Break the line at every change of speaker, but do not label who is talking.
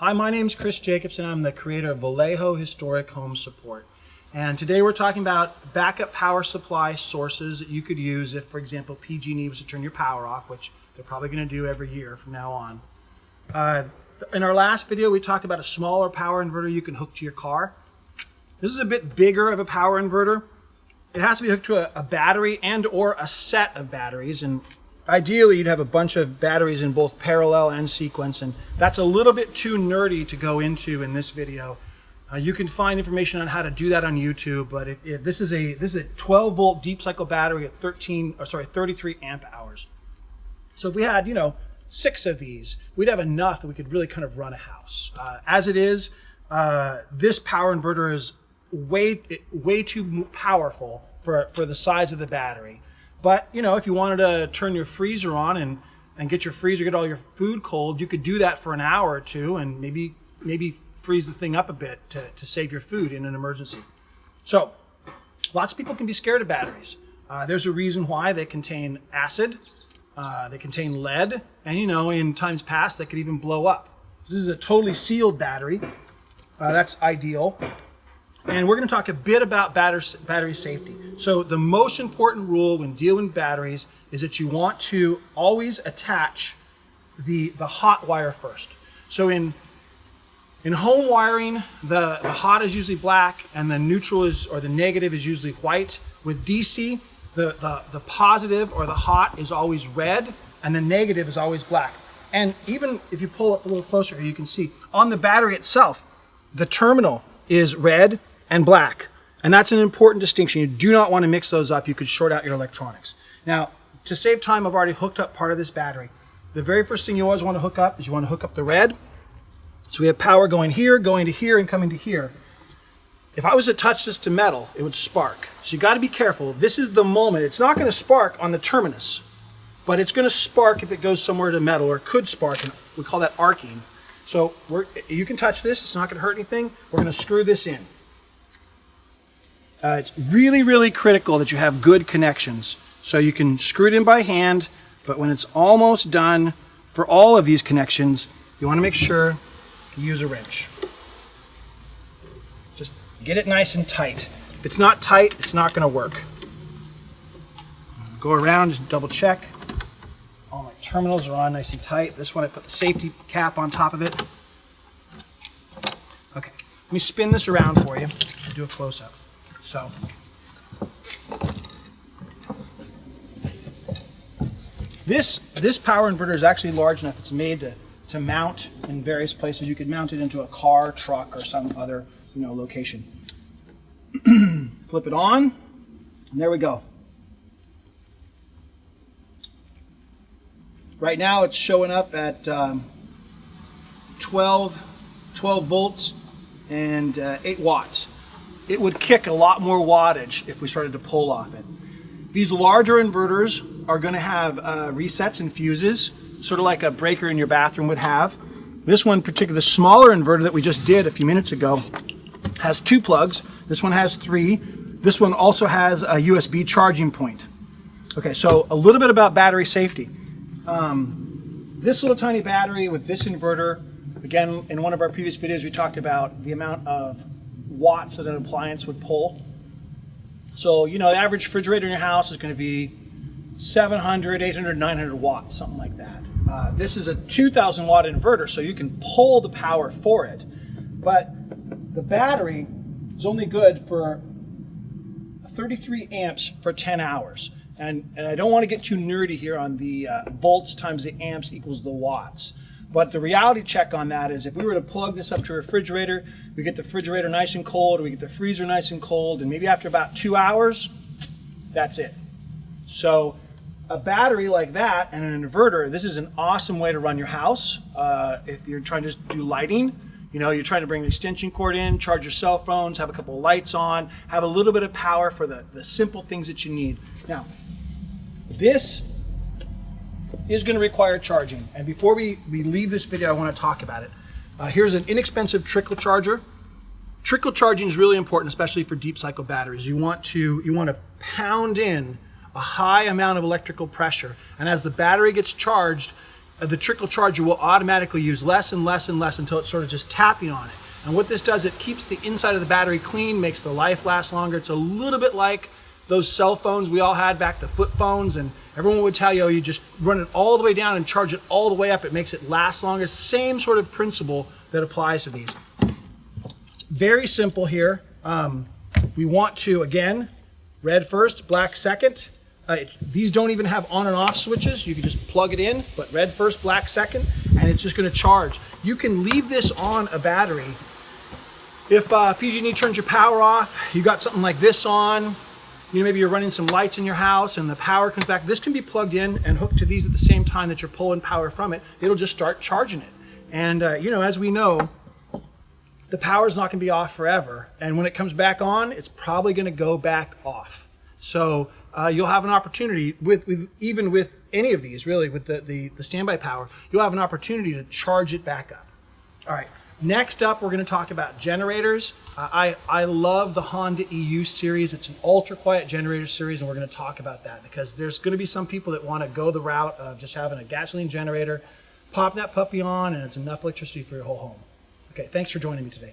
Hi, my name is Chris Jacobson. I'm the creator of Vallejo Historic Home Support. And today we're talking about backup power supply sources that you could use if, for example, PG&E was to turn your power off, which they're probably going to do every year from now on. In our last video, we talked about a smaller power inverter you can hook to your car. This is a bit bigger of a power inverter. It has to be hooked to a battery and or a set of batteries, and ideally you'd have a bunch of batteries in both parallel and sequence, and that's a little bit too nerdy to go into in this video. You can find information on how to do that on YouTube, but this is a 12 volt deep cycle battery at 33 amp hours. So if we had 6 of these, we'd have enough that we could really kind of run a house. As it is, this power inverter is way too powerful for the size of the battery. But if you wanted to turn your freezer on and get your freezer, get all your food cold, you could do that for an hour or two and maybe freeze the thing up a bit to save your food in an emergency. So lots of people can be scared of batteries. There's a reason why. They contain acid, they contain lead, and in times past they could even blow up. This is a totally sealed battery. That's ideal. And we're going to talk a bit about battery safety. So the most important rule when dealing with batteries is that you want to always attach the hot wire first. So in home wiring, the hot is usually black and the neutral or the negative is usually white. With DC, the positive or the hot is always red and the negative is always black. And even if you pull up a little closer here, you can see on the battery itself, the terminal is red and black. And that's an important distinction. You do not want to mix those up. You could short out your electronics. Now, to save time, I've already hooked up part of this battery. The very first thing you always want to hook up is you want to hook up the red. So we have power going here, going to here, and coming to here. If I was to touch this to metal, it would spark. So you got to be careful. This is the moment. It's not going to spark on the terminus, but it's going to spark if it goes somewhere to metal, or it could spark, and we call that arcing. So you can touch this. It's not going to hurt anything. We're going to screw this in. It's really, really critical that you have good connections. So you can screw it in by hand, but when it's almost done for all of these connections, you want to make sure you use a wrench. Just get it nice and tight. If it's not tight, it's not going to work. Go around, just double check. All my terminals are on nice and tight. This one I put the safety cap on top of it. Okay, let me spin this around for you and do a close-up. So, this power inverter is actually large enough. It's made to mount in various places. You could mount it into a car, truck, or some other location. Flip it on, and there we go. Right now it's showing up at 12 volts and 8 watts. It would kick a lot more wattage if we started to pull off it. These larger inverters are going to have resets and fuses, sort of like a breaker in your bathroom would have. This one, particularly the smaller inverter that we just did a few minutes ago, has 2 plugs. This one has 3. This one also has a USB charging point. Okay, so a little bit about battery safety. This little tiny battery with this inverter, again, in one of our previous videos we talked about the amount of watts that an appliance would pull. So, the average refrigerator in your house is going to be 700, 800, 900 watts, something like that. This is a 2,000 watt inverter, so you can pull the power for it. But the battery is only good for 33 amps for 10 hours. And I don't want to get too nerdy here on the volts times the amps equals the watts. But the reality check on that is if we were to plug this up to a refrigerator, we get the refrigerator nice and cold, or we get the freezer nice and cold, and maybe after about 2 hours, that's it. So a battery like that and an inverter, this is an awesome way to run your house. If you're trying to do lighting, you're trying to bring an extension cord in, charge your cell phones, have a couple of lights on, have a little bit of power for the simple things that you need. Now, this is going to require charging. And before we leave this video, I want to talk about it. Here's an inexpensive trickle charger. Trickle charging is really important, especially for deep cycle batteries. You want to pound in a high amount of electrical pressure. And as the battery gets charged, the trickle charger will automatically use less and less and less until it's sort of just tapping on it. And what this does, it keeps the inside of the battery clean, makes the life last longer. It's a little bit like those cell phones we all had back, the flip phones, and everyone would tell you, oh, you just run it all the way down and charge it all the way up. It makes it last longer. Same sort of principle that applies to these. It's very simple here. We want to, again, red first, black second. These don't even have on and off switches. You can just plug it in, but red first, black second, and it's just going to charge. You can leave this on a battery. If PG&E turns your power off, you got something like this on, maybe you're running some lights in your house and the power comes back. This can be plugged in and hooked to these at the same time that you're pulling power from it. It'll just start charging it. And as we know, the power's not going to be off forever. And when it comes back on, it's probably going to go back off. So you'll have an opportunity even with any of these, really, with the standby power, you'll have an opportunity to charge it back up. All right. Next up, we're going to talk about generators. I love the Honda EU series. It's an ultra quiet generator series, and we're going to talk about that because there's going to be some people that want to go the route of just having a gasoline generator, pop that puppy on, and it's enough electricity for your whole home. Okay, thanks for joining me today.